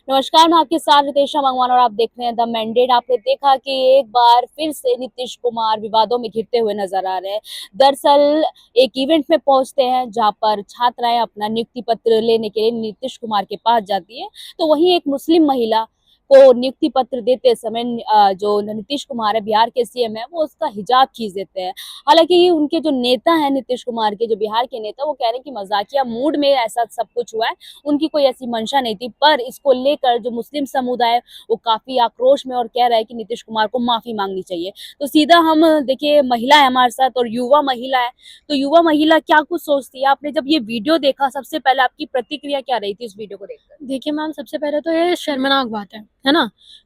नमस्कार, मैं आपके साथ रितेशा मंगवान और आप देख रहे हैं द मैंडेट। आपने देखा कि एक बार फिर से नीतीश कुमार विवादों में घिरते हुए नजर आ रहे हैं। दरअसल एक इवेंट में पहुंचते हैं जहां पर छात्राएं अपना नियुक्ति पत्र लेने के लिए नीतीश कुमार के पास जाती है, तो वहीं एक मुस्लिम महिला को नियुक्ति पत्र देते समय जो नीतीश कुमार है, बिहार के सीएम है, वो उसका हिजाब खींच देते हैं। हालांकि उनके जो नेता हैं नीतीश कुमार के, जो बिहार के नेता, वो कह रहे हैं कि मजाकिया मूड में ऐसा सब कुछ हुआ है, उनकी कोई ऐसी मंशा नहीं थी। पर इसको लेकर जो मुस्लिम समुदाय है वो काफी आक्रोश में और कह रहा है कि नीतीश कुमार को माफी मांगनी चाहिए। तो सीधा हम देखिए, महिला है हमारे साथ और युवा महिला है, तो युवा महिला क्या कुछ सोचती है? आपने जब ये वीडियो देखा, सबसे पहले आपकी प्रतिक्रिया क्या रही थी इस वीडियो को देखकर? देखिए मैम, सबसे पहले तो ये शर्मनाक बात है ना,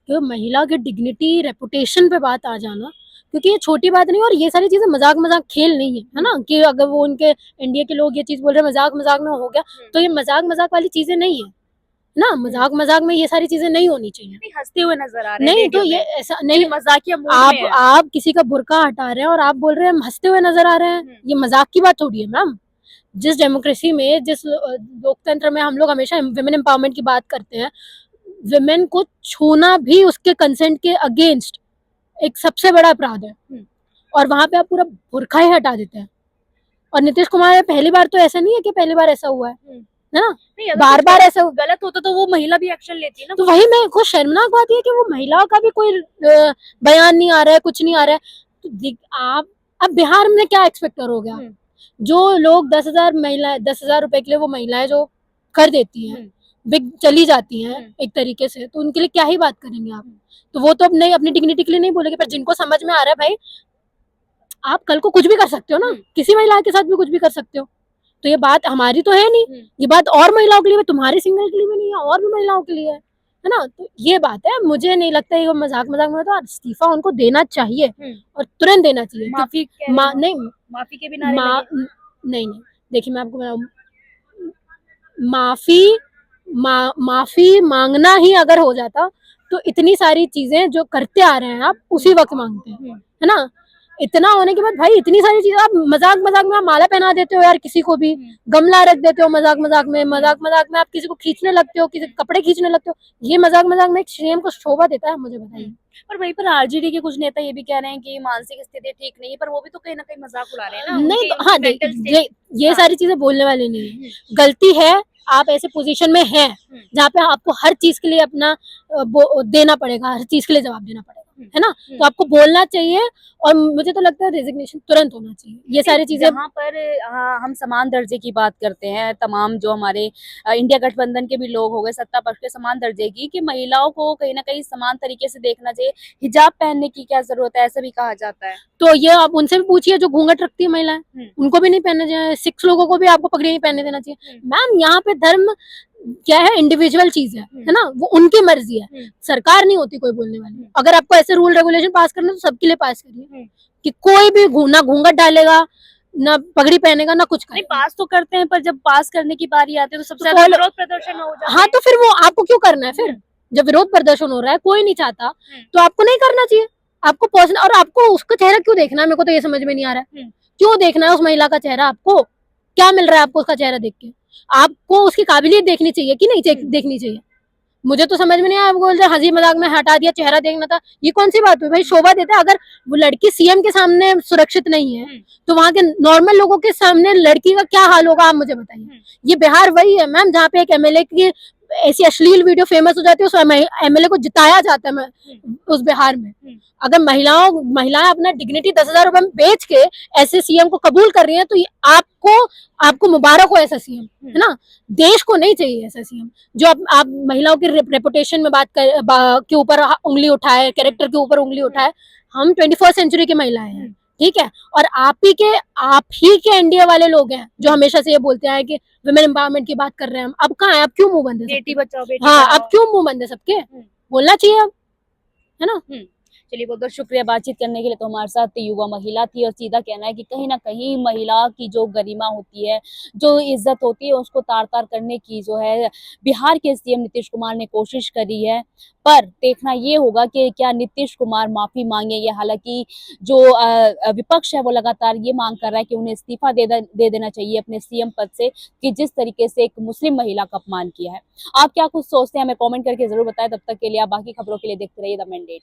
कि महिला की डिग्निटी रेपुटेशन पे बात आ जाना, क्योंकि ये छोटी बात नहीं। और ये सारी चीजें मजाक मजाक खेल नहीं है ना, कि अगर वो उनके इंडिया के लोग ये चीज बोल रहे हैं मजाक मजाक में हो गया, तो ये मजाक मजाक वाली चीजें नहीं है ना। मजाक मजाक में ये सारी चीजें नहीं होनी चाहिए। हंसते हुए नजर आ रहे हैं नहीं तो वीडियो ये में, ऐसा नहीं। मजाकिया मूड आप में है। आप किसी का बुर्का हटा रहे हैं और आप बोल रहे हैं हम हंसते हुए नजर आ रहे हैं, ये मजाक की बात थोड़ी है मैम। जिस डेमोक्रेसी में, जिस लोकतंत्र में हम लोग हमेशा विमेन एम्पावरमेंट की बात करते हैं, विमेन को छूना भी उसके कंसेंट के अगेंस्ट एक सबसे बड़ा अपराध है। और वहां पे आप पूरा बुरखा ही हटा देते हैं। और नीतीश कुमार पहली बार तो ऐसा नहीं है कि पहली बार ऐसा हुआ है ना, बार बार ऐसा गलत होता तो वो महिला भी एक्शन लेती है ना। तो वही मैं खुद शर्मनाक बात है कि वो महिलाओं का भी कोई बयान नहीं आ रहा है, कुछ नहीं आ रहा है। तो आप अब बिहार में क्या एक्सपेक्ट करोगे आप? जो लोग 10,000 महिला 10,000 रुपए के लिए वो महिलाएं जो कर देती हैं, बिग चली जाती हैं एक तरीके से, तो उनके लिए क्या ही बात करेंगे आप? तो वो तो अब नहीं, अपनी डिग्निटी के लिए नहीं बोलेंगे, पर जिनको समझ में आ रहा है भाई, आप कल को कुछ भी कर सकते हो ना, किसी महिला के साथ भी कुछ भी कर सकते हो। तो ये बात हमारी तो है नहीं, ये बात और महिलाओं के लिए, तुम्हारे सिंगल के लिए भी नहीं है, और भी महिलाओं के लिए है ना। तो ये बात है, मुझे नहीं लगता ये मजाक मजाक में। तो इस्तीफा उनको देना चाहिए और तुरंत देना चाहिए। नहीं, माफी के बिना नहीं नहीं, देखिए मैं आपको बताऊं, माफी माफी मांगना ही अगर हो जाता, तो इतनी सारी चीजें जो करते आ रहे हैं आप उसी वक्त मांगते हैं, है ना। इतना होने के बाद भाई, इतनी सारी चीजें आप मजाक मजाक में आप माला पहना देते हो यार, किसी को भी गमला रख देते हो मजाक मजाक में, मजाक मजाक में आप किसी को खींचने लगते हो, किसी कपड़े खींचने लगते हो। ये मजाक मजाक में एक सीएम को शोभा देता है? मुझे बताइए। पर वहीं पर आरजेडी के कुछ नेता ये भी कह रहे हैं कि मानसिक स्थिति ठीक नहीं है, पर वो भी तो कहीं ना कहीं मजाक उड़ा रहे हैं ना। नहीं तो हाँ, ये सारी चीजें बोलने वाली नहीं है। गलती है, आप ऐसे पोजीशन में हैं जहाँ पे आपको हर चीज के लिए अपना देना पड़ेगा, हर चीज के लिए जवाब देना पड़ेगा, है ना। तो आपको बोलना चाहिए, और मुझे तो लगता है रेजिग्नेशन तुरंत होना चाहिए। ये सारी चीजें जहाँ पर हम समान दर्जे की बात करते हैं, तमाम जो हमारे इंडिया गठबंधन के भी लोग हो गए, सत्ता पक्ष के, समान दर्जे की, कि महिलाओं को कहीं ना कहीं समान तरीके से देखना चाहिए, हिजाब पहनने की क्या जरूरत है, ऐसा भी कहा जाता है। तो ये आप उनसे भी पूछिए जो घूंघट रखती है महिलाएं, उनको भी नहीं पहनना चाहिए। 6 लोगों को भी आपको पगड़ी नहीं पहनने देना चाहिए। मैम, यहाँ पे धर्म क्या है, इंडिविजुअल चीज है ना, वो उनकी मर्जी है, सरकार नहीं होती कोई बोलने वाली। अगर आपको ऐसे रूल रेगुलेशन पास करना तो सबके लिए पास करिए, कि कोई भी ना घूंघट डालेगा, ना पगड़ी पहनेगा, ना कुछ करेगा। पास तो करते हैं, पर जब पास करने की बारी आती है तो सबसे ज्यादा विरोध प्रदर्शन हो जाता है। हाँ, तो फिर वो आपको क्यों करना है? फिर जब विरोध प्रदर्शन हो रहा है, कोई नहीं चाहता, तो आपको नहीं करना चाहिए। आपको पर्सनल, और आपको उसका चेहरा क्यों देखना है? मेरे को तो ये समझ में नहीं आ रहा है, क्यों देखना है उस महिला का चेहरा? आपको क्या मिल रहा है आपको उसका चेहरा देख के? आपको उसकी काबिलियत देखनी चाहिए कि नहीं देखनी चाहिए? मुझे तो समझ में नहीं आया। आप बोल रहे हंसी मजाक में हटा दिया, चेहरा देखना था, ये कौन सी बात हुई भाई? शोभा देता है। अगर वो लड़की सीएम के सामने सुरक्षित नहीं है, तो वहां के नॉर्मल लोगों के सामने लड़की का क्या हाल होगा, आप मुझे बताइए। ये बिहार वही है मैम, जहाँ पे एक एमएलए की ऐसी अश्लील वीडियो फेमस हो जाती है, उस एमएलए को जिताया जाता है उस बिहार में। अगर महिलाएं अपना डिग्निटी 10,000 रुपए में बेच के ऐसे सीएम को कबूल कर रही है, तो आपको मुबारक हो ऐसा सीएम, है ना। देश को नहीं चाहिए ऐसा सीएम जो आप महिलाओं की रेपुटेशन में के ऊपर उंगली उठाए, कैरेक्टर के ऊपर उंगली उठाए। हम 21st सेंचुरी की महिलाएं हैं, ठीक है। और आप ही के एनडीए वाले लोग हैं जो हमेशा से ये बोलते हैं कि वुमेन एम्पावरमेंट की बात कर रहे हैं हम। अब कहाँ है? अब क्यों मुंह बंद है? बेटी बचाओ बेटी हाँ, पढ़ाओ। अब क्यों मुंह बंद है सबके? बोलना चाहिए अब, है ना। चलिए बहुत बहुत शुक्रिया बातचीत करने के लिए। तो हमारे साथ युवा महिला थी और सीधा कहना है कि कहीं ना कहीं महिला की जो गरिमा होती है, जो इज्जत होती है, उसको तार तार करने की जो है बिहार के सीएम नीतीश कुमार ने कोशिश करी है। पर देखना ये होगा कि क्या नीतीश कुमार माफी मांगेंगे। हालांकि जो विपक्ष है वो लगातार ये मांग कर रहा है कि उन्हें इस्तीफा दे देना चाहिए अपने सीएम पद से, कि जिस तरीके से एक मुस्लिम महिला का अपमान किया है। आप क्या कुछ सोचते हैं हमें कमेंट करके जरूर बताएं। तब तक के लिए आप बाकी खबरों के लिए देखते रहिए द मैंडेट।